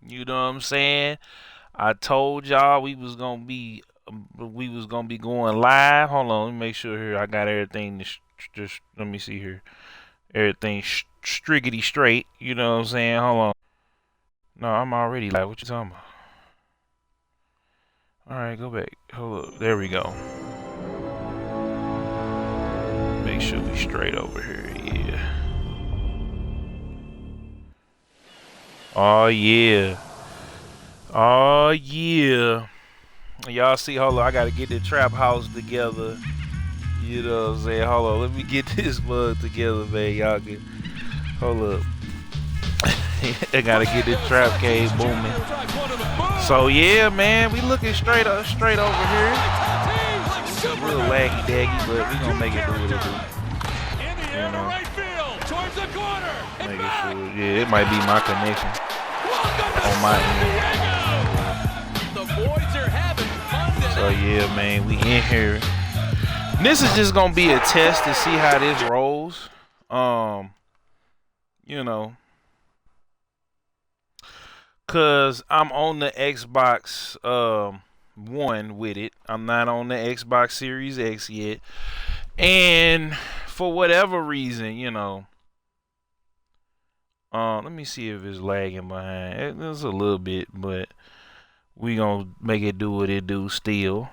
You know what I'm saying? I told y'all we was gonna be going live. Hold on, let me make sure here I got everything. Just let me see here. Everything striggity straight. You know what I'm saying? Hold on. No, I'm already live. What you talking about? All right, go back. Hold up. There we go. Make sure we straight over here. Yeah. Oh yeah. Oh yeah. Y'all see, hold on, I gotta get the trap house together. You know what I'm saying? Hold on, let me get this mug together, man. Y'all get, hold up. I gotta get this trap cave booming. So yeah, man, we looking straight over here. A little laggy daggy, but we gonna make it do what it do. You know, making sure. Yeah, it might be my connection on my end. So yeah, man, we in here. This is just gonna be a test to see how this rolls. You know, cause I'm on the Xbox One with it. I'm not on the Xbox Series X yet, and for whatever reason, you know. Let me see if it's lagging behind. It's a little bit, but we gonna make it do what it do still.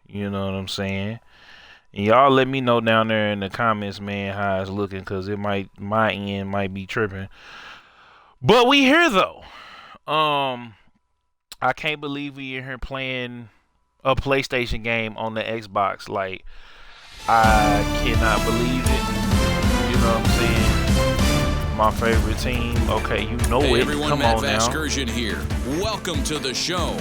You know what I'm saying? And y'all let me know down there in the comments, man, how it's looking, cause my end might be tripping. But we here though. I can't believe we in here playing a PlayStation game on the Xbox. Like, I cannot believe it. You know what I'm saying? My favorite team. Okay, you know it. Everyone, Come Matt on now. Vasgersian here. Welcome to the show.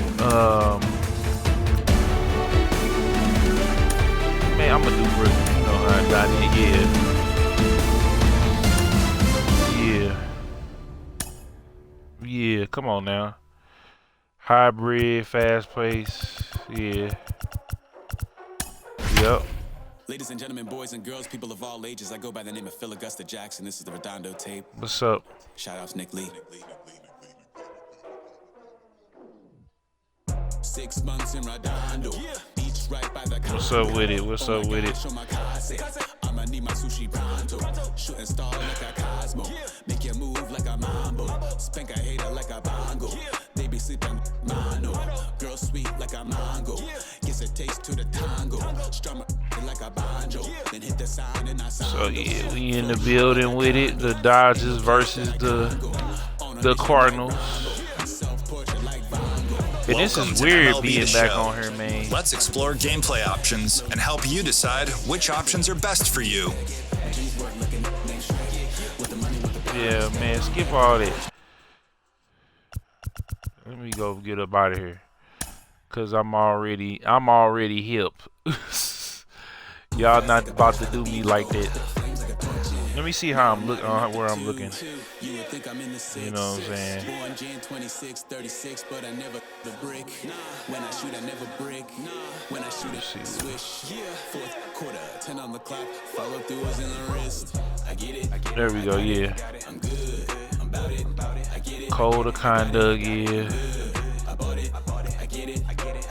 Man, I'm gonna do Brooklyn. You know how I got it. Yeah. Come on now. Hybrid, fast pace. Yeah. Yep. Ladies and gentlemen, boys and girls, people of all ages, I go by the name of Phil Augusta Jackson. This is the Redondo tape. What's up? Shout out to Nick Lee. 6 months in Redondo. Beach right by the What's up with it? What's up with it? I'ma need my sushi pronto. Shooting star like a Cosmo. Make you move like a mambo. Spank a hater like a bongo. They be sleeping mono. Girl sweet like a mango. Gets a taste to the tango. Strum like a banjo. Then hit the sign and I sound. So yeah, we in the building with it. The Dodgers versus the Cardinals. And this is weird being back on here, man. Let's explore gameplay options and help you decide which options are best for you. Yeah, man, skip all that. Let me go get up out of here, cause I'm already hip. Y'all not about to do me like that. Let me see how I'm looking, where I'm looking. You know what I'm saying? Born Jan 26, 36, but I never the brick. When I shoot, I never break. When I shoot, I swish. Fourth quarter, 10 on the clock. Follow through is in the wrist. I get it. There we go. Yeah. I'm good. I'm about it. I get it. Code of conduct. Yeah. I bought it. I get it. I got it.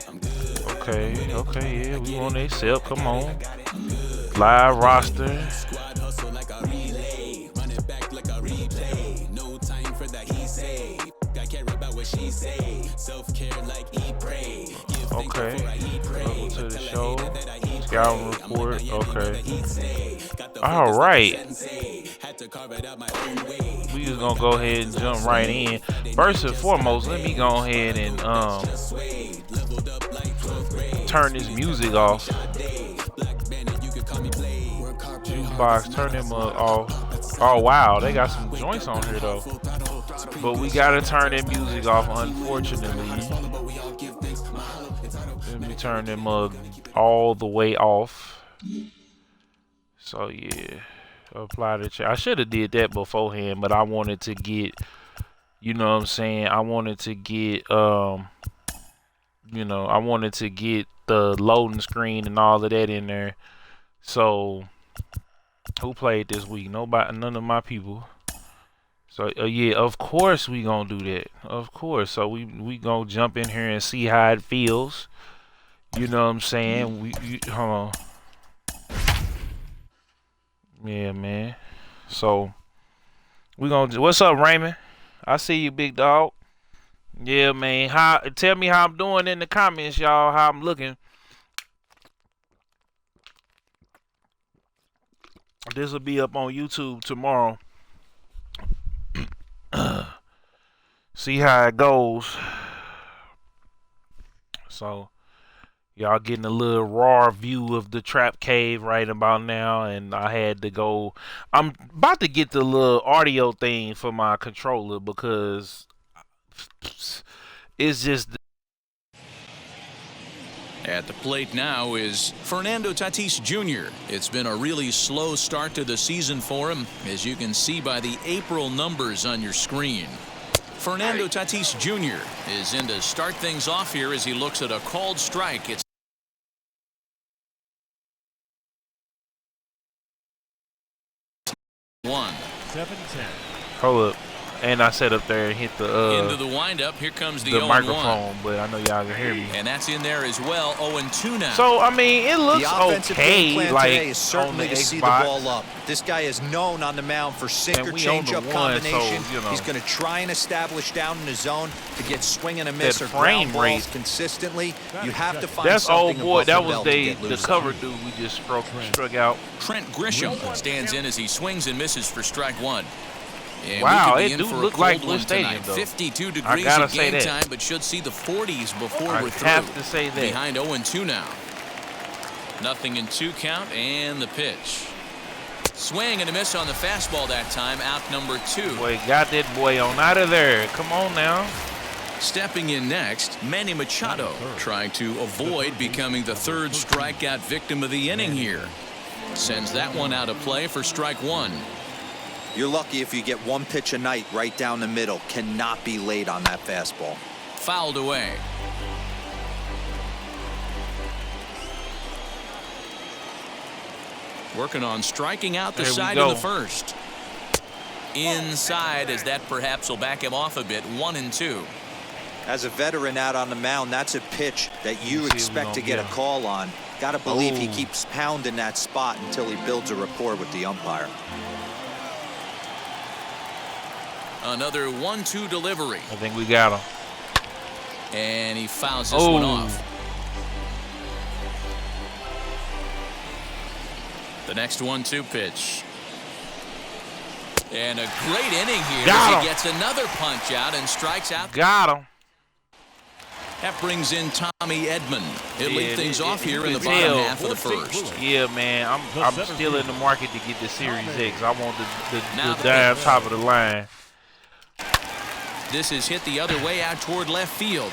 I'm good. Okay. Yeah. We on accept. Come on. Live roster. Squad hustle like a relay. Run it back like a replay. No time for that he say. I care about what she say. Self-care like eat pray. Give thanks before I eat pray. Welcome to the show. That I eat Scouting report. Okay. All right. We just gonna go ahead and jump right in. First and foremost, let me go ahead and turn this music off. Jukebox, turn them off. Oh wow, they got some joints on here though. But we gotta turn that music off, unfortunately. Let me turn them all the way off. So yeah, apply the check. I should have did that beforehand, but I wanted to get, you know what I'm saying? I wanted to get, I wanted to get the loading screen and all of that in there. So, who played this week? Nobody, none of my people. So yeah, of course we gonna do that. Of course. So we gonna jump in here and see how it feels. You know what I'm saying? Hold on. Yeah, man. So we gonna. What's up, Raymond? I see you, big dog. Yeah, man. Tell me how I'm doing in the comments, y'all. How I'm looking. This will be up on YouTube tomorrow. See how it goes. So y'all getting a little raw view of the trap cave right about now, and I had to go. I'm about to get the little audio thing for my controller because it's just. At the plate now is Fernando Tatis Jr. It's been a really slow start to the season for him, as you can see by the April numbers on your screen. Fernando Tatis Jr. is in to start things off here as he looks at a called strike. It's 1. 7-10. Hold up. And I sat up there and hit into the windup. Here comes the 0-1. microphone, but I know y'all can hear me. And that's in there as well. 0-2 now. So I mean, it looks the offensive okay. game plan Like today is certainly on the to see the Xbox. ball up. This guy is known on the mound for sinker And we on the changeup one, combination. so, you know. He's going to try and establish down in the zone to get swing and a miss That or ground frame balls rate. consistently. You have to find That's something old boy. above That the was belt to get the loose cover on. dude we just struck out. Trent Grisham stands in as he swings and misses for strike 1. And Wow, we could be it in do for a look cold like one Blue Stadium, tonight. though. 52 degrees gotta at say game that. time, but should see the 40s before I we're through. have to say that. Behind 0-2 now. Nothing in 2 count, and the pitch. Swing and a miss on the fastball that time. Out number 2. Boy, got that boy on out of there. Come on now. Stepping in next, Manny Machado, trying to avoid becoming the 3rd strikeout victim of the inning here. Sends that one out of play for strike 1. You're lucky if you get one pitch a night right down the middle. Cannot be late on that fastball. Fouled away. Working on striking out the There we side go. in the 1st. Inside, as that perhaps will back him off a bit. 1-2. As a veteran out on the mound, that's a pitch that you expect to get a call on. Got to believe he keeps pounding that spot until he builds a rapport with the umpire. Another 1-2 delivery. I think we got him. And he fouls this one off. The next 1-2 pitch. And a great inning here Got as him. he gets another punch out and strikes out. Got him. That brings in Tommy Edman. He'll Yeah, lead things off here in the can bottom tell. half of the 1st. Yeah, man. I'm still in the market to get the Series X. I want Now the the damn pitch. top of the line. This is hit the other way out toward left field.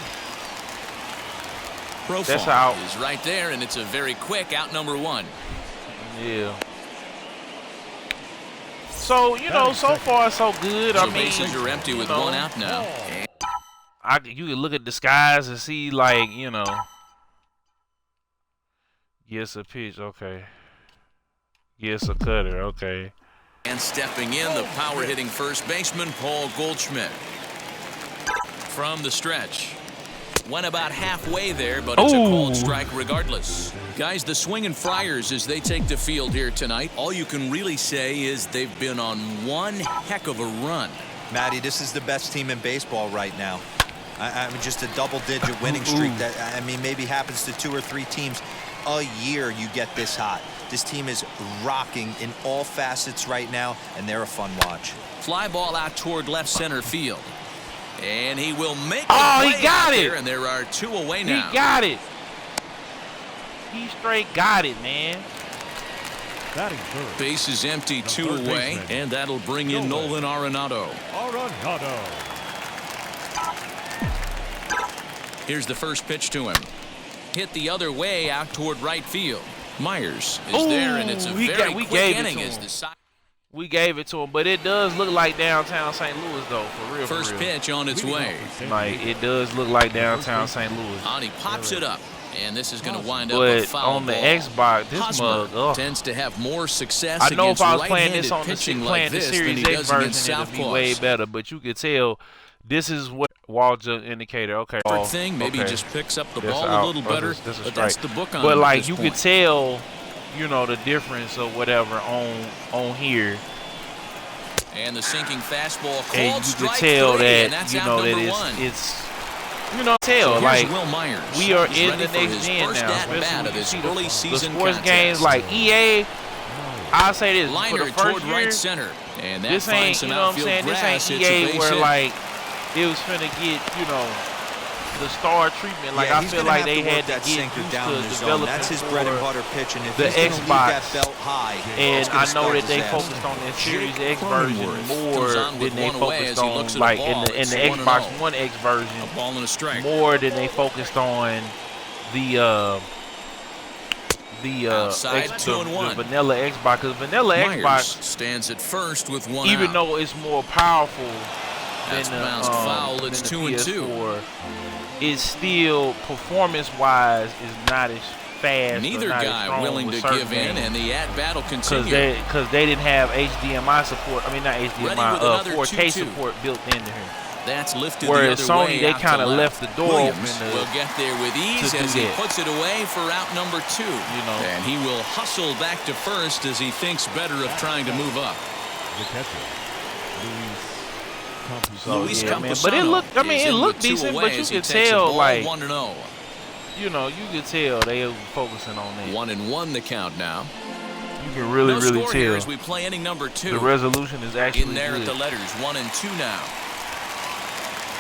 That's Profile out. is right there, and it's a very quick out number 1. Yeah. So, you know, so far so good. I The mean, bases are empty with you know, 1 out now. you can look at the skies and see, like, you know. Yes, a pitch. Okay. Yes, a cutter. Okay. And stepping in, the power-hitting first baseman, Paul Goldschmidt. From the stretch. Went about halfway there, but it's a called strike regardless. Guys, the swinging Friars, as they take the field here tonight, all you can really say is they've been on one heck of a run. Matty, this is the best team in baseball right now. I mean, just a double-digit winning streak that, I mean, maybe happens to 2 or 3 teams a year. You get this hot. This team is rocking in all facets right now, and they're a fun watch. Fly ball out toward left center field. And he will make the Oh, play he got out it. there, and there are 2 away now. He got it. He straight got it, man. Batting third. Base is empty, 2 third away, baseman. and that'll bring in Nolan Arenado. Arenado. Here's the first pitch to him. Hit the other way out toward right field. Myers is there, and it's a we very we quick gave it inning to as him. the side. We gave it to him, but it does look like downtown St. Louis, though, for real. First pitch on its way. Like, it does look like downtown St. Louis. And he pops it up. And this is going to wind up a But foul on the ball. Xbox, this Hosmer mug, ugh. tends to have more success I know if against I was playing right-handed this on the pitching playing like the this than Series he X does against version, it'd be way southpaws. better. But you could tell this is what Walter indicator. Okay, Third thing, maybe okay. just picks up the That's ball out. a little better, That's a but that's strike. the book on But him at like this you point. could tell, you know, the difference or whatever on here. And the sinking fastball called And you strike could tell 3, and that, that's you out know, that number 1. it's you know, tell So like here's Will Myers. we are He's in ready the for next his gen first now. at-bat Especially of when you this see early the season sports contest. games like EA. I say this for Liner the toward first year. right center, and that This finds ain't, some you know what I'm outfield saying? This grass. ain't It's a EA base where hit. like it was finna get, you know, the star treatment. Like Yeah, I he's feel gonna like have they to had work to that get sinker used down to in the zone. developing That's his bread and for butter pitching. If the he's gonna leave that Xbox. belt high, And it's gonna I know start that they disaster. focused on that Series X Cronenworth version more comes on with than they one away focused as he looks on at a like ball. in It's the 1-0. Xbox One X version A ball and a strike. more than they focused on the Outside, 2-1. the vanilla Xbox. Because vanilla Myers Xbox, stands at first with one even out. though it's more powerful That's than the, bounced foul. than It's the 2-2. PS4, it's still performance-wise is not as fast. Neither or not as guy strong willing with to certain give in, games. and the at-bat will continue. Because they didn't have HDMI support. I mean, not Ready with HDMI, another 4K 2-2. support built into here. That's lifted Whereas the other Sony, way they out to kind of left. left the door Williams open will get there with ease to do as he that. puts it away for out number 2. You know. And he will hustle back to first as he thinks better of trying to move up. The catcher, Luis yeah, man. Campusano But it looked, I mean, is it in looked with 2 decent, away but you as he could takes a tell, ball, like, 1-0. you know, you could tell they were focusing on that. 1-1 the count now. You can really, No really score here tell. as we play inning number 2. The resolution is actually in there good. at the letters, 1 and 2 now.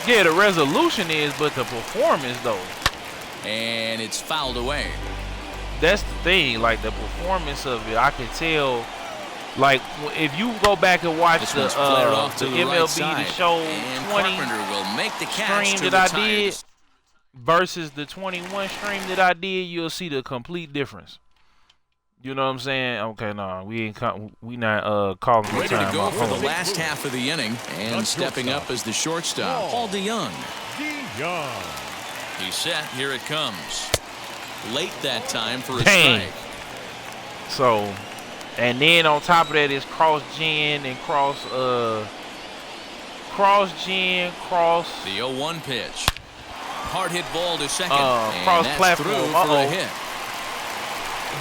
Yeah, the resolution is, but the performance, though, And it's fouled away. that's the thing. Like, the performance of it, I can tell. Like, if you go back and watch This the one's flared off to the MLB right side. The Show And 20 Carpenter will make the catch stream to that I retire did this. versus the 21 stream that I did, you'll see the complete difference. You know what I'm saying? Okay, no, we not calling no Ready to time go out. for Hold the on. last half of the inning, and stepping up as the shortstop, Paul DeYoung. Young. He's set. Here it comes. Late that time for a Dang. strike. So, and then on top of that is cross gen and cross gen, cross The 0-1 pitch. Hard hit ball to second. And cross that's platform. through for a hit.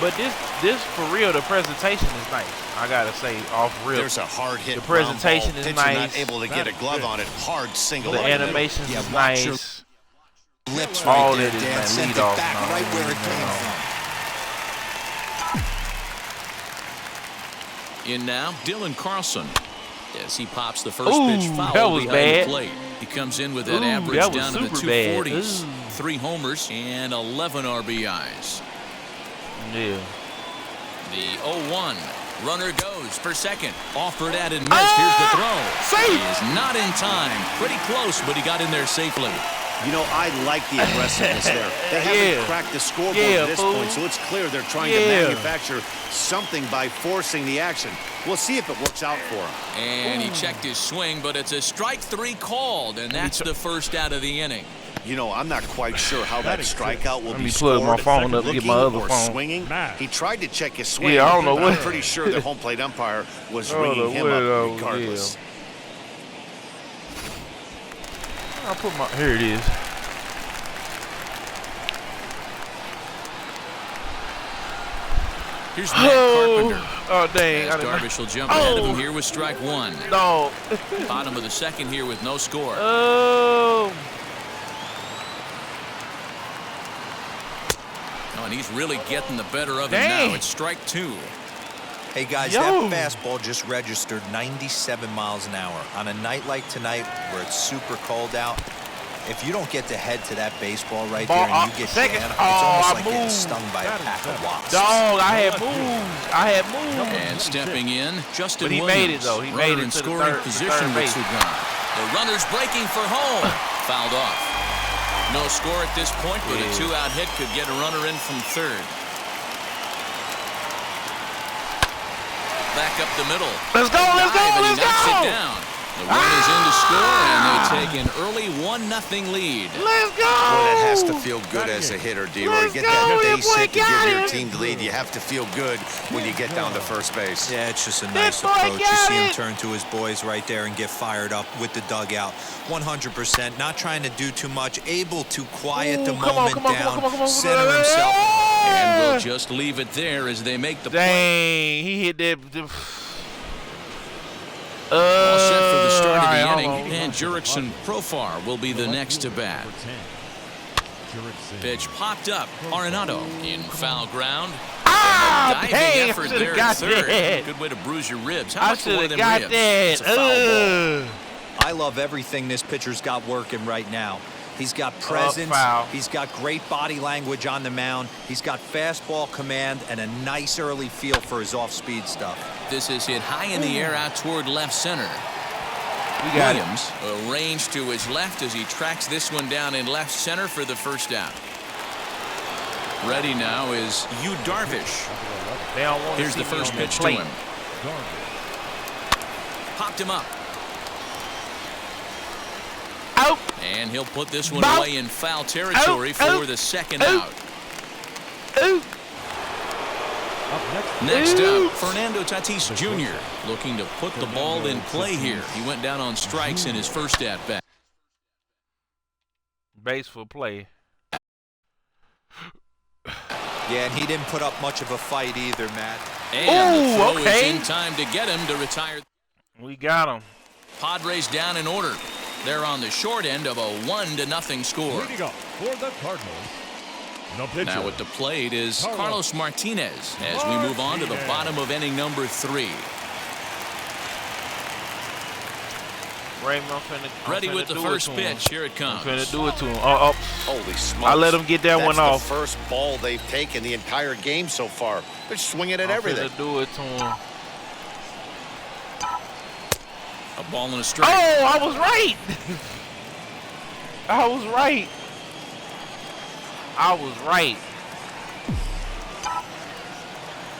But this for real, the presentation is nice. I gotta say, off real. There's a hard hit. The presentation is pitcher nice. Not able to get a glove on it. Hard single. The right in the middle. animations Yeah, is watch your nice. lips All right there, that is, Dan. man, Sent lead it off back and all right that, where it you came know. from. In now, Dylan Carlson. As he pops the first Ooh, pitch foul that was behind bad. the plate. He comes in with that Ooh, average that was down in the super bad. 240s. Ooh. 3 homers and 11 RBIs. Yeah. The 0-1. Runner goes for second. Offered at and missed. Here's the throw. Safe. He is not in time. Pretty close, but he got in there safely. You know, I like the aggressiveness there. They haven't Yeah. cracked the scoreboard Yeah, at this fool. point, so it's clear they're trying to Yeah. manufacture something by forcing the action. We'll see if it works out for him. And he checked his swing, but it's a strike 3 called, and that's the first out of the inning. You know, I'm not quite sure how that strikeout will Let be me plug my scored. phone up, get Looking my other or phone. swinging. Nah. He tried to check his swing. Yeah, I don't know but what- I'm pretty sure the home plate umpire was I don't ringing know him what up it regardless. I'll put my, here it is. Here's Matt Carpenter. Oh, dang. As Darvish will jump ahead of him here with strike 1. No. Bottom of the second here with no score. Oh. Oh, and he's really getting the better of him Dang. now. It's strike 2. Hey guys, Yo. that fastball just registered 97 miles an hour. On a night like tonight where it's super cold out, if you don't get to head to that baseball right there and you get second. jammed, it's Oh, almost I like getting moved. stung by a pack of wasps. Dog, I had moved. And stepping in, Justin But he Williams. made it, though. He Runner made it in to the scoring third position with base. Sugan. The runner's breaking for home. Fouled off. No score at this point, but a 2-out hit could get a runner in from third. Back up the middle. Let's go, let's go, Dive, and he let's knocks go. it down. The run is in to score, and they take an early 1-0 lead. Let's go! Boy, that has to feel good as a hitter, D-Roy. Let's Get go, that that base boy hit to got give your it. team the lead. You have to feel good when you get down to first base. Yeah, it's just a nice boy approach. You got see him it. turn to his boys right there and get fired up with the dugout. 100%, not trying to do too much, able to quiet the moment down, center himself. And we'll just leave it there as they make the play. Dang, he hit that. All set for the start of the Alright, inning, hold on. and Jurickson Profar will be the next to bat. Pitch popped up. Arenado in foul ground. Diving dang, effort I should've there got at third. that. Good way to bruise your ribs. How I much should more have than got ribs? that. It's a foul ball. I love everything this pitcher's got working right now. He's got presence. Foul. He's got great body language on the mound. He's got fastball command and a nice early feel for his off-speed stuff. This is hit high in the air out toward left center. We got it. Williams arranged to his left as he tracks this one down in left center for the first out. Ready now is Yu Darvish. They don't want to Here's see the me first on that pitch to plate. him. Popped him up. Out. And he'll put this one Bow. away in foul territory for the second out. Ooh. Next Ooh. up, Fernando Tatis Jr. looking to put the ball in play here. He went down on strikes in his first at-bat. Base for play. Yeah, and he didn't put up much of a fight either, Matt. And the Ooh, throw okay. is in time to get him to retire. We got him. Padres down in order. They're on the short end of a 1-0 score. Leading up for the Cardinals, the pitcher. Now at the plate is Carlos. Carlos Martinez as we move on to the bottom of inning number 3. Raymond, I'm Ready finna with the do it first to pitch. him. Here it I'm comes. finna do it to him. Oh, Holy smokes. I let him get that one off. That's the first ball they've taken the entire game so far. They're swinging at I'm everything. finna do it to him. A ball and a strike. Oh, I was right. I was right. I was right.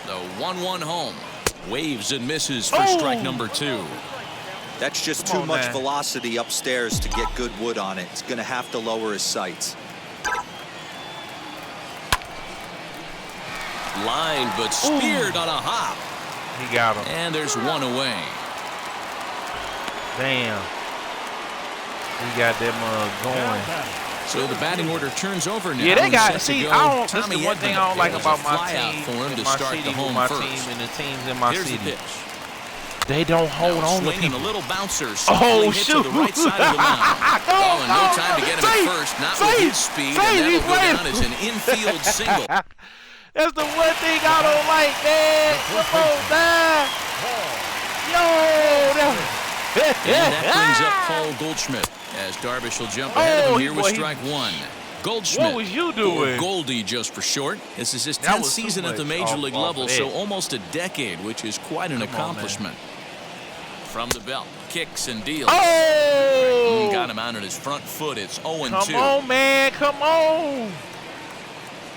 The 1-1 home. Waves and misses for strike number 2. That's just Come too on, much man. velocity upstairs to get good wood on it. He's going to have to lower his sights. Line, but speared on a hop. He got him. And there's one away. Damn. He got them going. So the batting order turns over now. Yeah, they and got. set to See, go. I don't. That's Tommy the one thing I don't Edman like has about a my fly out team. for him in to my start city the home with my first. team and the teams in my Here's the city. pitch. They don't hold Now on to swing and a people. little bouncer. Oh, softly hit shoot. to the right side of the mound. Oh, and no time to get him at first. Not with his speed, and that'll go down as an infield single. That's the one thing I don't like, man. Come on, man. Yo, And that brings up Paul Goldschmidt as Darvish will jump ahead of him here with boy, strike 1. Goldschmidt. What was you doing? Or Goldie just for short. This is his That 10th was too season at the much major off- league off level, of so that. almost a decade, which is quite an Come on, accomplishment. From the belt, kicks and deals. Oh! Got him out on his front foot. It's 0-2. Come on, man. Come on.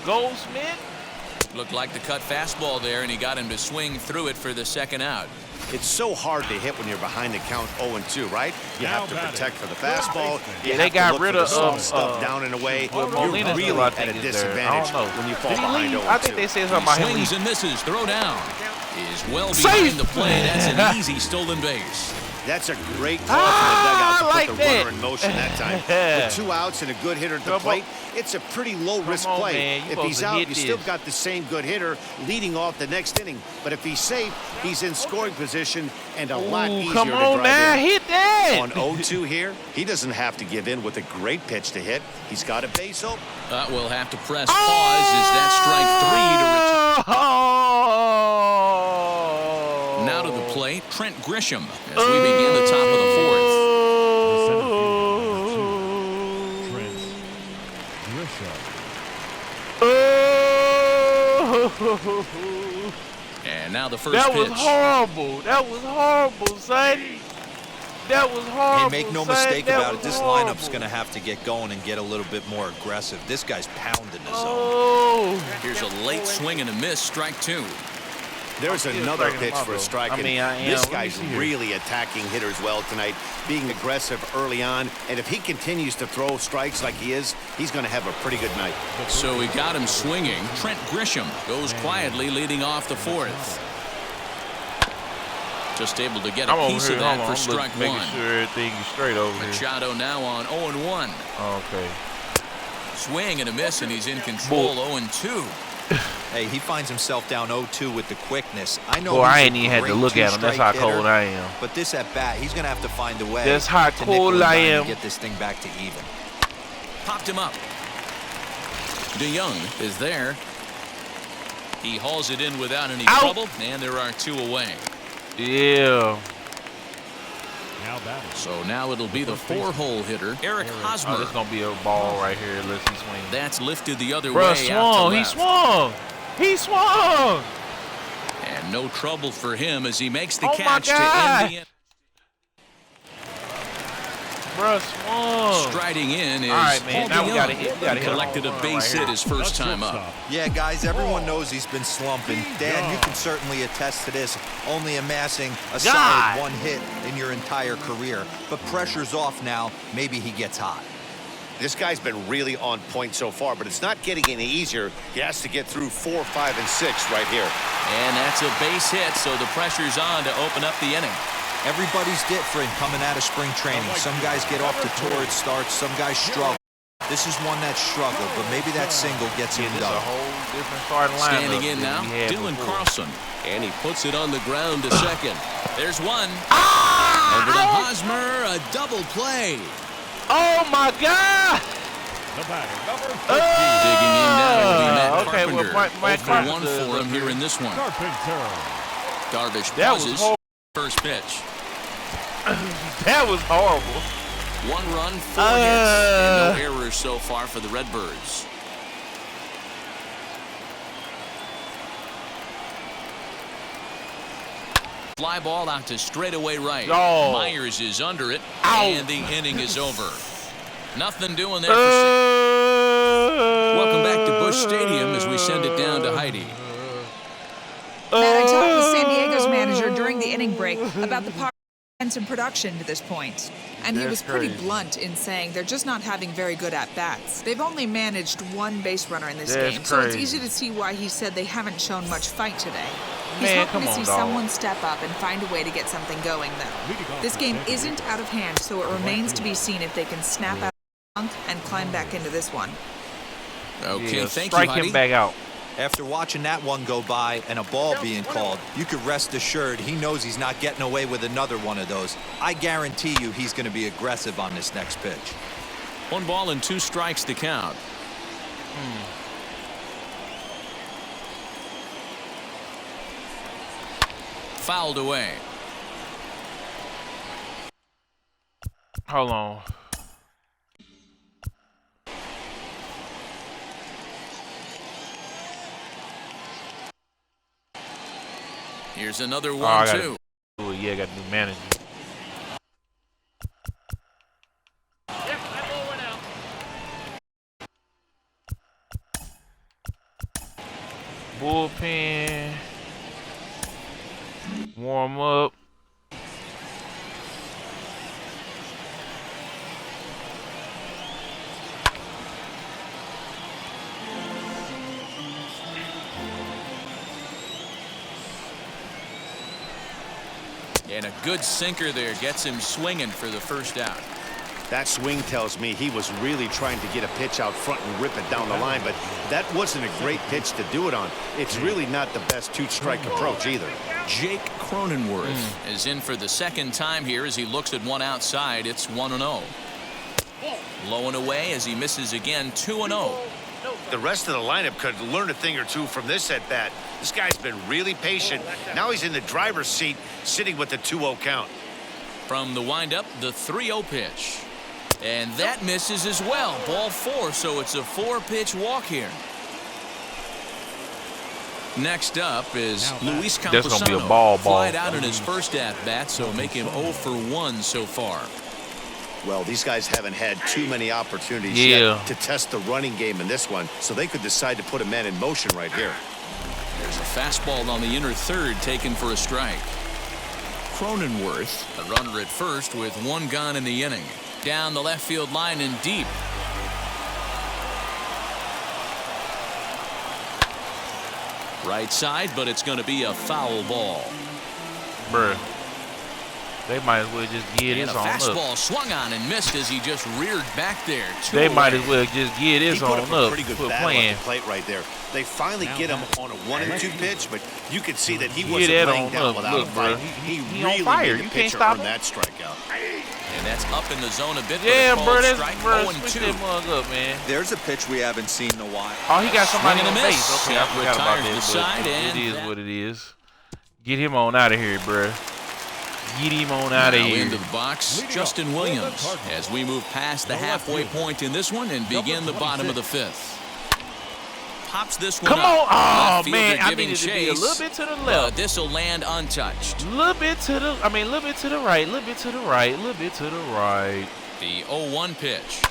Goldsmith. Looked like the cut fastball there, and he got him to swing through it for the second out. It's so hard to hit when you're behind the count 0-2, right? You Now have to batting. protect for the fastball. You They have got to look rid for the of, soft stuff down and away. well, You're Molina's really still, I at think, a is there. I disadvantage don't know. when you fall Did he behind leave? 0-2. I think they said something He about him swings leaving. and misses. Throw down. Is well Safe. behind the play. That's an easy stolen base. That's a great call from the dugout to I like put the that. runner in motion that time. With 2 outs and a good hitter at the Come on. plate, it's a pretty low-risk Come on, play. man. You If supposed he's to out, hit you still this. got the same good hitter leading off the next inning. But if he's safe, he's in scoring position and a lot easier Come to on drive now. in. Hit that. On 0-2 here, he doesn't have to give in with a great pitch to hit. He's got a base open. We'll have to press pause. Is that strike 3 to return? Oh. Now to the plate, Trent Grisham as we begin the top of the 4th. Trent Grisham. And now the first That pitch. was horrible. That was horrible, son. That was horrible. Hey, make no son. mistake That about it. was This horrible. lineup's going to have to get going and get a little bit more aggressive. This guy's pounding the zone. Oh. Here's a late swing and a miss, strike 2. There's I'm still another striking pitch him out, for a though. strike. I mean, I am. This Let me guy's see here. really attacking hitters well tonight, being aggressive early on. And if he continues to throw strikes like he is, he's going to have a pretty good night. So he got him swinging. Trent Grisham goes quietly leading off the fourth. Just able to get a piece of that for strike one. Making sure everything is straight over here. Machado now on 0-1. Okay. Swing and a miss, and he's in control. 0-2. Hey, he finds himself down 0-2 with the quickness. I know. Boy, he's I a ain't even had to great look at him. That's how two-strike cold hitter, I am. But this at bat, he's going to have to find a way. That's how to cold nickel and I dime am. and get this thing back to even. Popped him up. DeYoung is there. He hauls it in without any trouble, and there are 2 away. Yeah. Now batting. So now it'll be the 4-hole hitter, Eric Hosmer. Oh, this gonna be a ball right here. Let's see swing. That's lifted the other Bruh, way out to swung. He left. swung. He swung. And no trouble for him as he makes the Oh, my catch to God. end the inning. Bruh, swung. Striding in is All right, man. Paul Now we gotta DeYoung. hit. We gotta hit a Collected a home run base right hit here. his first time up. Yeah, guys, everyone knows he's been slumping. Dan, you can certainly attest to this, only amassing a solid 1 hit in your entire career. But pressure's off now. Maybe he gets hot. This guy's been really on point so far, but it's not getting any easier. He has to get through 4, 5, and 6 right here. And that's a base hit, so the pressure's on to open up the inning. Everybody's different coming out of spring training. Some guys get off to torrid starts. Some guys struggle. This is one that struggled, but maybe that single gets him This is a done. whole different starting lineup. Standing in than now, we had Dylan before. Carlson. And he puts it on the ground to second. There's one. Over to Hosmer, a double play. Oh my God! The batter, number 15. Digging in now will be Matt okay, Carpenter. well, Mike 0 for 1 Carpenter for him here in this one. Carpenter. Darvish That was pauses. horrible. First pitch. That was horrible. 1 run, 4 hits, and no errors so far for the Redbirds. Fly ball out to straightaway right. Oh. Myers is under it, Ow. and the inning is over. Nothing doing there for six. Welcome back to Busch Stadium as we send it down to Heidi. Matt, I talked with San Diego's manager during the inning break about the power and production to this point. And he was pretty blunt in saying they're just not having very good at-bats. They've only managed 1 base runner in this game, so it's easy to see why he said they haven't shown much fight today. He's hoping to see someone step up and find a way to get something going, though. This game isn't out of hand, so it remains to be seen if they can snap out of the funk and climb back into this one. Okay, thank strike you, Heidi. him back out. After watching that one go by and a ball being called, you could rest assured he knows he's not getting away with another one of those. I guarantee you he's going to be aggressive on this next pitch. 1 ball and 2 strikes to count. Fouled away. Hold on. Here's another Oh, I 1-2. gotta, yeah, I got new manager. Bullpen. Warm up. And a good sinker there gets him swinging for the first out. That swing tells me he was really trying to get a pitch out front and rip it down the line, but that wasn't a great pitch to do it on. It's really not the best 2-strike approach either. Jake Cronenworth is in for the second time here as he looks at one outside. It's 1-0. Low and away as he misses again. 2-0. The rest of the lineup could learn a thing or two from this at bat. This guy's been really patient. Now he's in the driver's seat, sitting with the 2-0 count. From the windup, the 3-0 pitch. And that misses as well. Ball 4, so it's a 4-pitch walk here. Next up is Luis That's Campusano. gonna be a ball. Flied out in his first at-bat, so make him 0 for 1 so far. Well, these guys haven't had too many opportunities Yeah. yet to test the running game in this one, so they could decide to put a man in motion right here. There's a fastball on the inner third taken for a strike. Cronenworth, a runner at first with one gone in the inning. Down the left field line and deep. Right side, but it's going to be a foul ball. Bruh. They might as well just get And this a on fastball up. swung on and missed as he just reared back there. They might as well just get this He put on up a up. pretty good Quit battle playing. at the plate right there. They finally get him on a 1-2 pitch, but you could see that he Get wasn't that laying on down up. without Look, a bro. fight. He really on fire. made the You can't pitcher stop earn him. that strikeout. And that's up in the zone a bit. Yeah, but a bro. called That's strike. bro. 0-2. Switch that mug up, man. There's a pitch we haven't seen in a while. Oh, he got somebody Swing on and a base. miss. Okay, I That forgot about retires that. the side, But and it is that- what it is. Get him on out of here, bro. Get him on out of Now here. into the box, Justin Williams, as we move past the halfway point in this one and begin the bottom of the fifth. Pops this one Come up. on. Oh, Left fielder man. I giving needed to be a chase, little bit to the but left. this will land untouched. A little bit to the, a little bit to the right. A little bit to the right. A little bit to the right. The 0-1 pitch.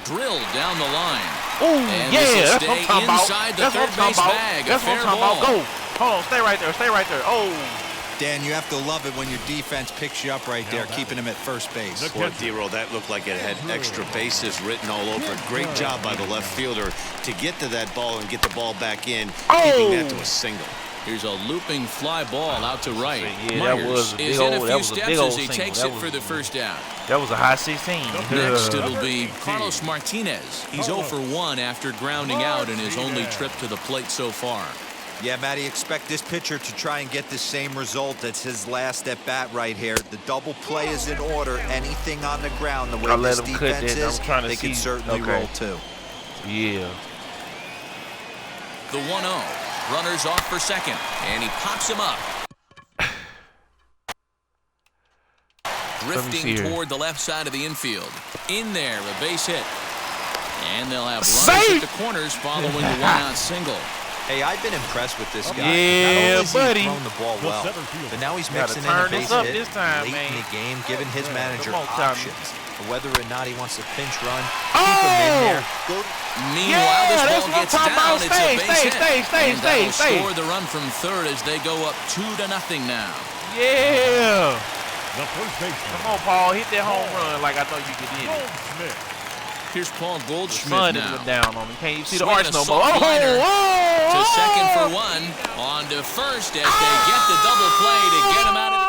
Drilled down the line. Oh, And yeah. this will That's what I'm stay talking about. inside the That's what I'm third talking base about. bag. A That's what I'm fair talking about. ball. Go. Hold on. Stay right there. Stay right there. Oh. Dan, you have to love it when your defense picks you up right there, keeping him at first base. Poor D-Roll, that looked like it had extra bases written all over it. Great job by the left fielder to get to that ball and get the ball back in, keeping that to a single. Here's a looping fly ball out to right. Yeah, that Myers was a big is in old- a that few was a steps big as old he single. takes That it was for a- the first down. That was a high 16. Next, it'll be Carlos Martinez. He's 0 for 1 after grounding out in his only trip to the plate so far. Yeah, Matty, expect this pitcher to try and get the same result. That's his last at bat right here. The double play is in order. Anything on the ground, the way I let this him cut defense that. is, I'm trying to they see. can certainly Okay. roll too. Yeah. The 1-0. Runners off for second, and he pops him up. Drifting toward the left side of the infield. In there, a base hit. And they'll have runners at the corners following the one-out single. Hey, I've been impressed with this guy. Yeah, Not only buddy. has he thrown the ball well, but now he's Gotta mixing in a turn base this up hit this time, late man. in the game, giving his manager Come on, Tommy. options. Whether or not he wants to pinch run, keep him in there. Go Meanwhile, this that's ball what I'm gets talking down. about. It's a Stay, base stay, hit. stay, stay, And stay, that'll stay. score the run from third as they go up 2-0 now. Yeah. The first baseman, Come on, Paul. Hit that home run like I know you could hit it. Goldschmidt. Here's Paul The Goldschmidt sun is now. down on me. Can't you see the Swing arch a no more? soft liner Oh, to second for one. On to first as they get the double play to get him out of the...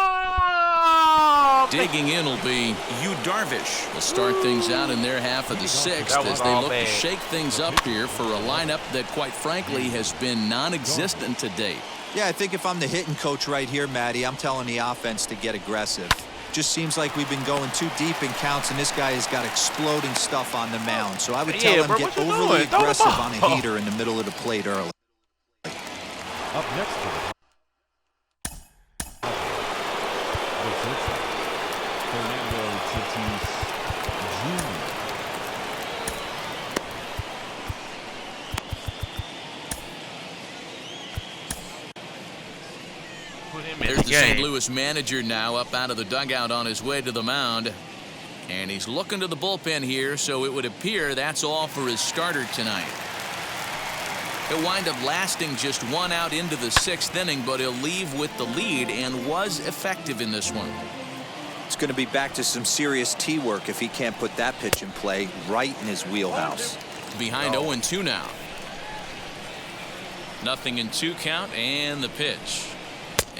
Digging in will be Yu Darvish. Will start things out in their half of the sixth That was as they all look bad. to shake things up here for a lineup that, quite frankly, has been non-existent to date. Yeah, I think if I'm the hitting coach right here, Matty, I'm telling the offense to get aggressive. Just seems like we've been going too deep in counts, and this guy has got exploding stuff on the mound. So I would tell him bro, get what you overly doing? Throw the aggressive ball. on a heater in the middle of the plate early. Up next to the pitcher, Fernando Tatis Jr. Put him in There's the the St. game. Louis manager now up out of the dugout on his way to the mound. And he's looking to the bullpen here, so it would appear that's all for his starter tonight. He'll wind up lasting just one out into the sixth inning, but he'll leave with the lead and was effective in this one. It's going to be back to some serious tee work if he can't put that pitch in play right in his wheelhouse. Behind 0-2 now. Nothing in 2 count, and the pitch.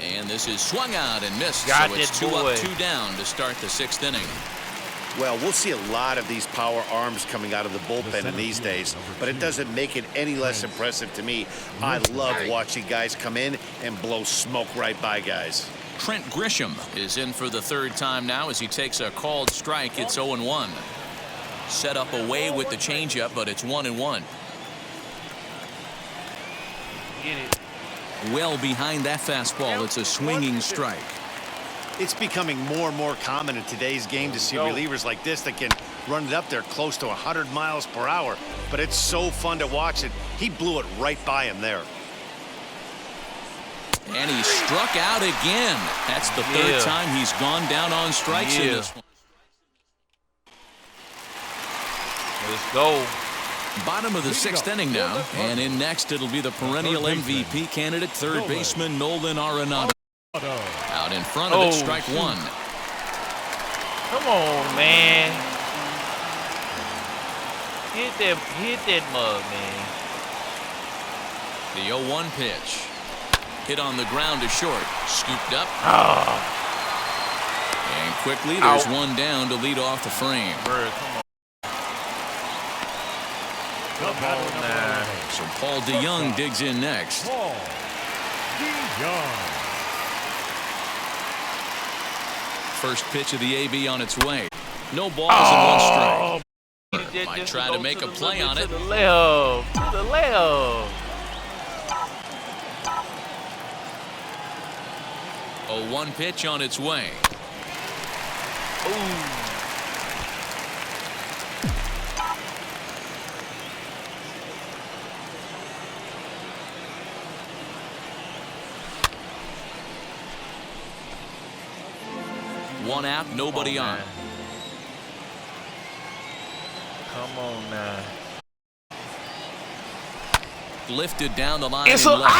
And this is swung out and missed, Got so it's it, 2 boy. up, 2 down to start the sixth inning. Well, we'll see a lot of these power arms coming out of the bullpen in these days, but it doesn't make it any less impressive to me. I love watching guys come in and blow smoke right by guys. Trent Grisham is in for the third time now as he takes a called strike. It's 0-1. Set up away with the changeup, but it's 1-1. Get it. Well behind that fastball, it's a swinging strike. It's becoming more and more common in today's game to see relievers like this that can run it up there close to 100 miles per hour, but it's so fun to watch it. He blew it right by him there. And he struck out again. That's the third time he's gone down on strikes in this one. Let's go. Bottom of the sixth inning now, and in next it'll be the perennial MVP candidate, third baseman Nolan Arenado. Out in front of it, strike one. Come on, man. Hit that mug, man. The 0-1 pitch. Hit on the ground to short. Scooped up. And quickly, there's one down to lead off the frame. Bro, come on now. So Paul DeYoung digs in next. Paul DeYoung. First pitch of the AB on its way. No balls and one strike. Might try to make a play on it. To the left. To the left. 0-1 pitch on its way. Ooh. One out, nobody on. Come on now. Lifted down the line. It's and a left.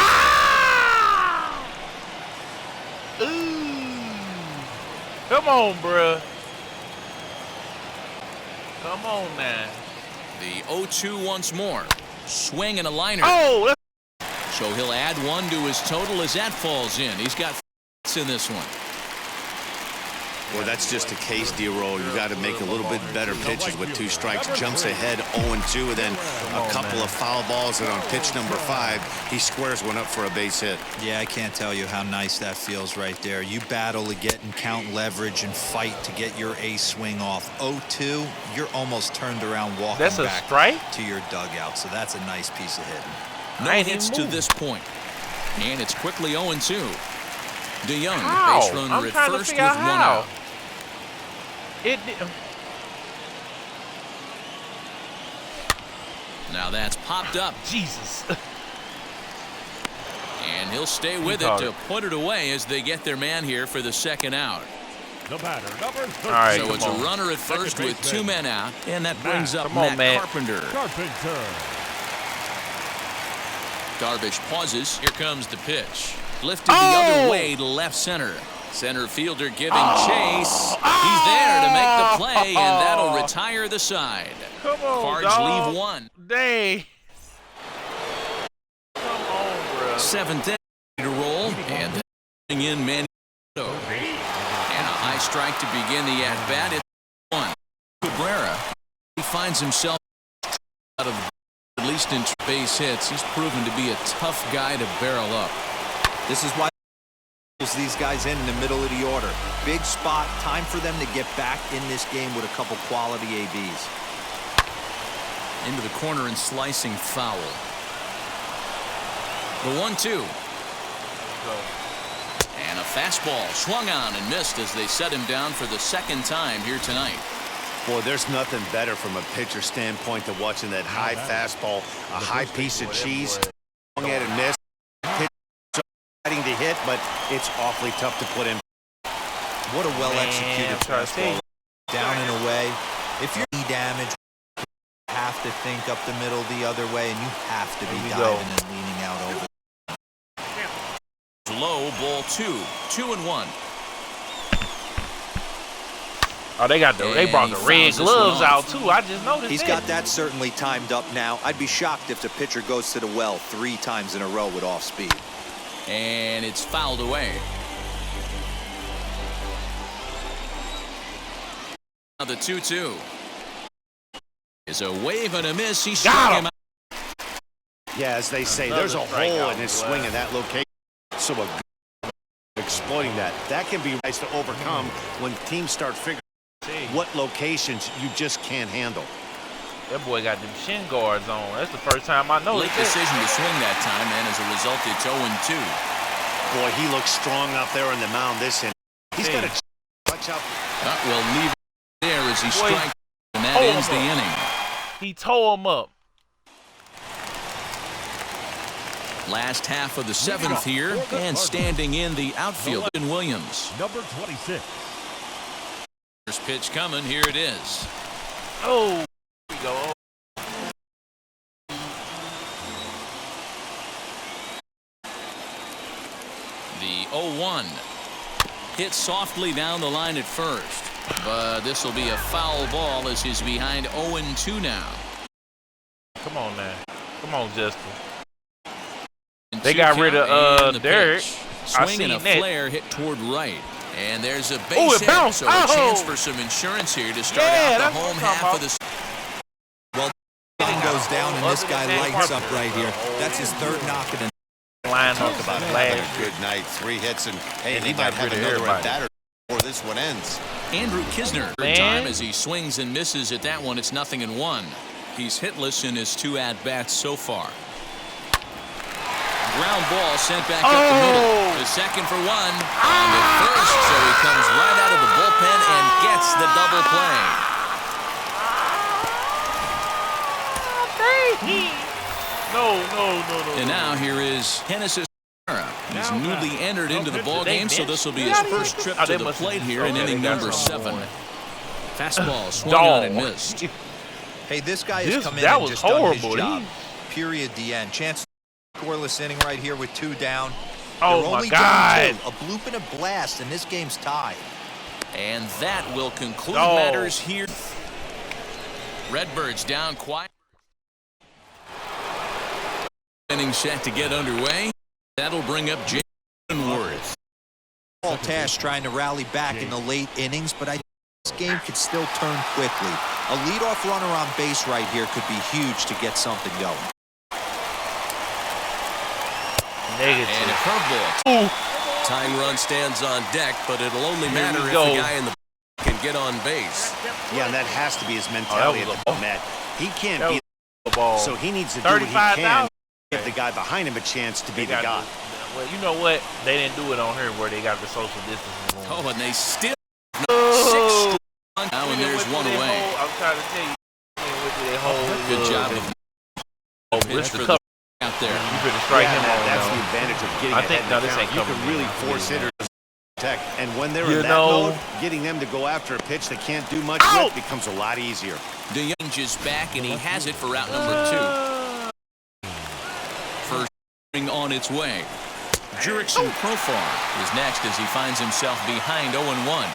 Ooh. Come on, bruh. Come on now. The 0-2 once more. Swing and a liner. Oh! So he'll add one to his total as that falls in. He's got in this one. Boy, that's just a case, D-Roll. You got to make a little bit better pitches with 2 strikes. Jumps ahead 0-2, and then a couple of foul balls, and on pitch number 5, he squares one up for a base hit. Yeah, I can't tell you how nice that feels right there. You battle to get and count leverage and fight to get your ace swing off. 0-2, you're almost turned around walking That's a back strike? to your dugout, so that's a nice piece of hitting. No hits to this point. And it's quickly 0-2. DeYoung, How? base runner I'm at trying to first with figure out 1 how. out. Now that's popped up. Jesus. And he'll stay with it to put it away as they get their man here for the second out. The batter, number 13. All right, So it's come on. a runner at first with 2 men out, and that brings up Come on, Matt Matt. Carpenter. Carpenter. Darvish pauses. Here comes the pitch. Lifted the other way to left center. Center fielder giving chase. He's there to make the play, and that'll retire the side. Come on, Cards dog. leave 1. Dang. Come on, bro. 7th inning to roll, and then bring in Manny. And a high strike to begin the at-bat. It's 1. Cabrera. He finds himself out of at least in base hits. He's proven to be a tough guy to barrel up. This is why these guys in the middle of the order. Big spot, time for them to get back in this game with a couple quality ABs. Into the corner and slicing foul. The 1-2. And a fastball swung on and missed as they set him down for the second time here tonight. Boy, there's nothing better from a pitcher standpoint than watching that high fastball, a high piece of cheese, swung at and missed. Pitch to hit, but it's awfully tough to put in. What a well-executed fastball. Down and away. If you're knee damage, you have to think up the middle the other way, and you have to be diving and leaning out over. Low, ball 2. 2-1. Oh, they brought the red gloves out too. I just noticed. He's got that certainly timed up now. I'd be shocked if the pitcher goes to the well 3 times in a row with off speed. And it's fouled away. Now the 2-2 is a wave and a miss. He struck him out. Yeah, as they say, there's a hole in his swing in that location. So exploiting that can be nice to overcome when teams start figuring what locations you just can't handle. That boy got them shin guards on. That's the first time I noticed. Late decision to swing that time, and as a result, it's 0-2. Boy, he looks strong out there on the mound this inning. He's got to watch out. We'll leave it there as he strikes, and that ends the inning. He tore him up. Last half of the 7th here, and standing in the outfield in Williams. Number 26. First pitch coming. Here it is. Oh, here we go. The 0-1. Hit softly down the line at first. But this will be a foul ball as he's behind 0-2 now. Come on now. Come on, Justin. They got rid of Derek. Swing and a flare hit toward right. And there's a base hit, so a chance for some insurance here to start out the home half of the. Well, line goes down and this guy lights up right here. That's his third knock in the line. Talk about having a good night. 3 hits, and hey, he might have another at batter before this one ends. Andrew Kisner, third time as he swings and misses at that one. It's 0-1. He's hitless in his 2 at-bats so far. Ground ball sent back up the middle. The second for 1. On to first, so he comes right out of the bullpen and gets the double play. No. And now here is Genesis. He's newly entered into the ballgame, so this will be his first trip to the plate here in inning number 7. Fastball swung on and missed. Hey, this guy has come in and just done his job. Period. The end. Chance scoreless inning right here with 2 down. Oh my God! A bloop and a blast, and this game's tied. And that will conclude matters here. Redbirds down quiet. Inning set to get underway. That'll bring up Jason Worth. Paul Tash trying to rally back in the late innings, but I think this game could still turn quickly. A leadoff runner on base right here could be huge to get something going. Negative. And a curveball. Tying run stands on deck, but it'll only matter if the guy in the can get on base. Yeah, and that has to be his mentality at the moment. He can't beat the ball. So he needs to do what he can. Give the guy behind him a chance to be the guy. Well, you know what? They didn't do it on here where they got the social distancing. Oh, and they still 6 now, and there's 1 away. I'm trying to tell you, good job of pitch for the out there. You better strike him on. That's the advantage of getting ahead of the count. You can really force hitters to protect, and when they're in that mode, getting them to go after a pitch they can't do much with becomes a lot easier. DeYoung is back, and he has it for route number 2. First on its way. Jurickson Profar is next as he finds himself behind 0-1.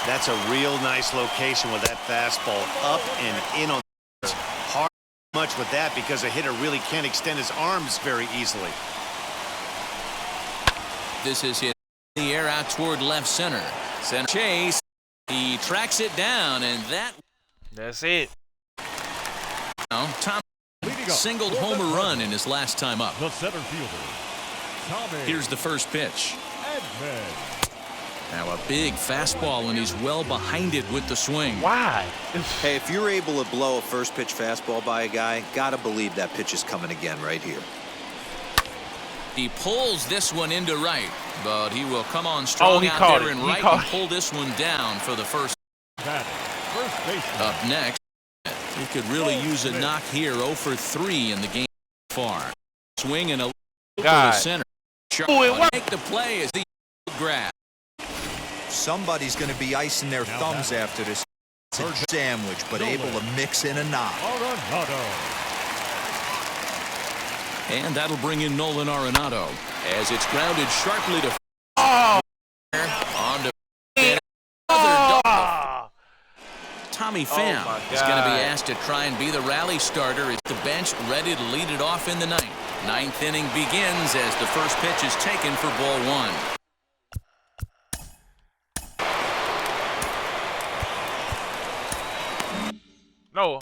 That's a real nice location with that fastball up and in on. It's hard much with that because a hitter really can't extend his arms very easily. This is hit in the air out toward left center. Center chase. He tracks it down, and that's it. Now, Tom singled home a run in his last time up. The center fielder, Tommy. Here's the first pitch. Edman. Now a big fastball, and he's well behind it with the swing. Why? Hey, if you're able to blow a first pitch fastball by a guy, gotta believe that pitch is coming again right here. He pulls this one into right, but he will come on strong out there and right and pull this one down for the first. Up next, he could really use a knock here. 0 for 3 in the game far. Swing and a to the center. Make the play as the grab. Somebody's going to be icing their thumbs after this sandwich, but able to mix in a knock. And that'll bring in Nolan Arenado as it's grounded sharply to on to another double. Tommy Pham is going to be asked to try and be the rally starter at the bench, ready to lead it off in the ninth. Ninth inning begins as the first pitch is taken for ball 1. No.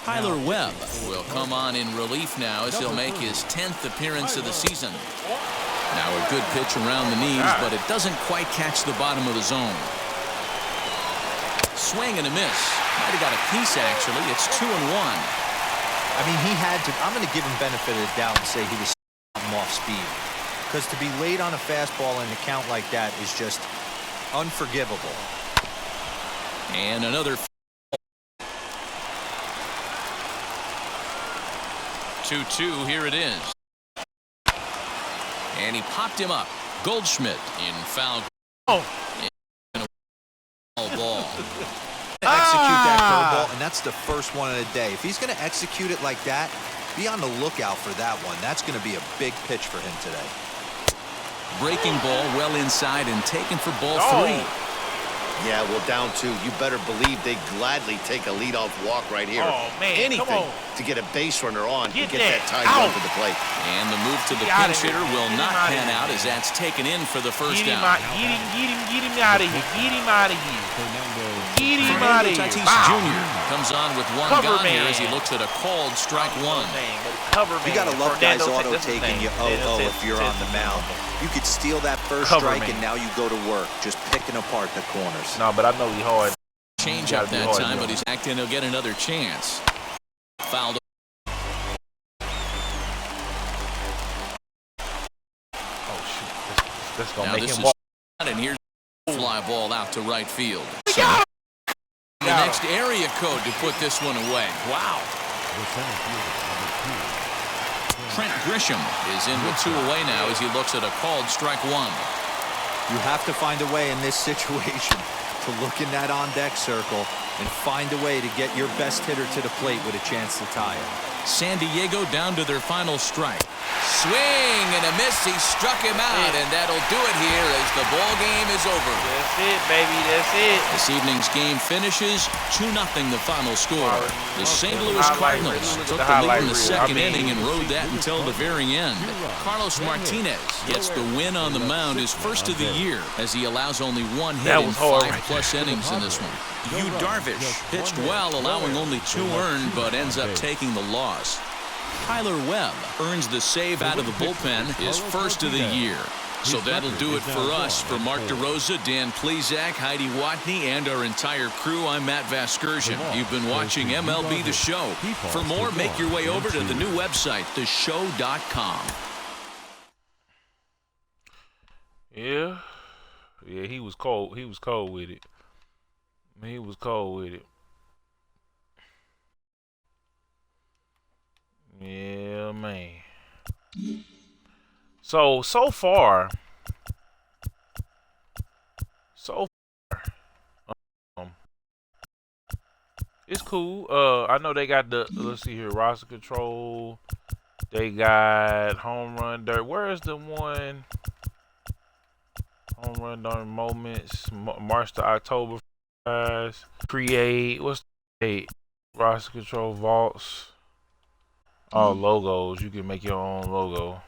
Tyler Webb will come on in relief now as he'll make his 10th appearance of the season. Now a good pitch around the knees, but it doesn't quite catch the bottom of the zone. Swing and a miss. Might have got a piece, actually. It's 2-1. I mean, he had to. I'm going to give him benefit of the doubt and say he was off speed. Because to be late on a fastball in a count like that is just unforgivable. And another 2-2. Here it is. And he popped him up. Goldschmidt in foul. In a ball. Execute that curveball, and that's the first one of the day. If he's going to execute it like that, Be on the lookout for that one. That's going to be a big pitch for him today. Breaking ball well inside and taken for ball 3. Yeah, well, down 2. You better believe they gladly take a leadoff walk right here. Oh, man, anything to get a base runner on Get to get that that tie run out. to the plate. And the move to the Get pinch outta here. hitter will Get him not outta pan here. out as that's taken in for the first Get him down. out. Get him out of here. Get him out of here. Get him out Fernando of here. Tatis Wow. Jr. comes on with one Cover gone here man. as he looks at a called strike 1. Cover You man. got to love guys Fernando auto Tatis, taking you Fernando 0-0 Tatis, if you're on the mound. You could steal that first Cover strike, man. and now you go to work, just picking apart the corners. No, but I know he's hard. Change Gotta up be that hard, time, though. but he's acting. He'll get another chance. Fouled. Oh, shoot. That's going to Now make this him is walk. and here's a fly ball out to right field. So Got the him. next area code to put this one away. Wow. The center fielder, number 2. Trent Grisham is in with 2 away now as he looks at a called strike 1. You have to find a way in this situation to look in that on-deck circle and find a way to get your best hitter to the plate with a chance to tie it. San Diego down to their final strike. Swing and a miss. He struck him out, and that'll do it here as the ball game is over. That's it, baby. That's it. This evening's game finishes 2-0 the final score. The St. Louis Highlight reel. Cardinals Look at took the the lead highlight in the reel. second I mean, inning and rode that until the very end. Carlos Martinez gets the win on the mound, his first of the year, as he allows only 1 hit That in was hard 5+ innings in this one. Yu Darvish pitched well, allowing only 2 earned, but ends up taking the loss. Tyler Webb earns the save out of the bullpen, his first of the year. So that'll do it for us. For Mark DeRosa, Dan Plezak, Heidi Watney, and our entire crew, I'm Matt Vasgersian. You've been watching MLB The Show. For more, make your way over to the new website, theshow.com. Yeah. Yeah, he was cold. He was cold with it. He was cold with it. Yeah, man. So far, it's cool. I know they got the, let's see here, roster control. They got home run dirt. Where is the one? Home run during moments, March to October. Guys, create. What's the date? Roster control vaults. Oh, logos. You can make your own logo.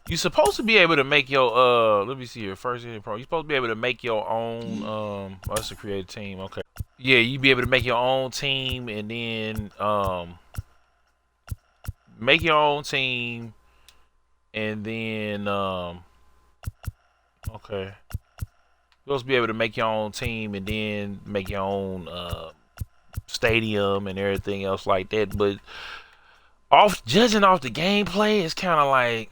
You're supposed to be able to make your let me see here, first inning pro. You're supposed to be able to make your own let's to create a team. Okay. Yeah, you be able to make your own team and then make your own team and then okay. You're supposed to be able to make your own team and then make your own stadium and everything else like that, but judging off the gameplay, it's kind of like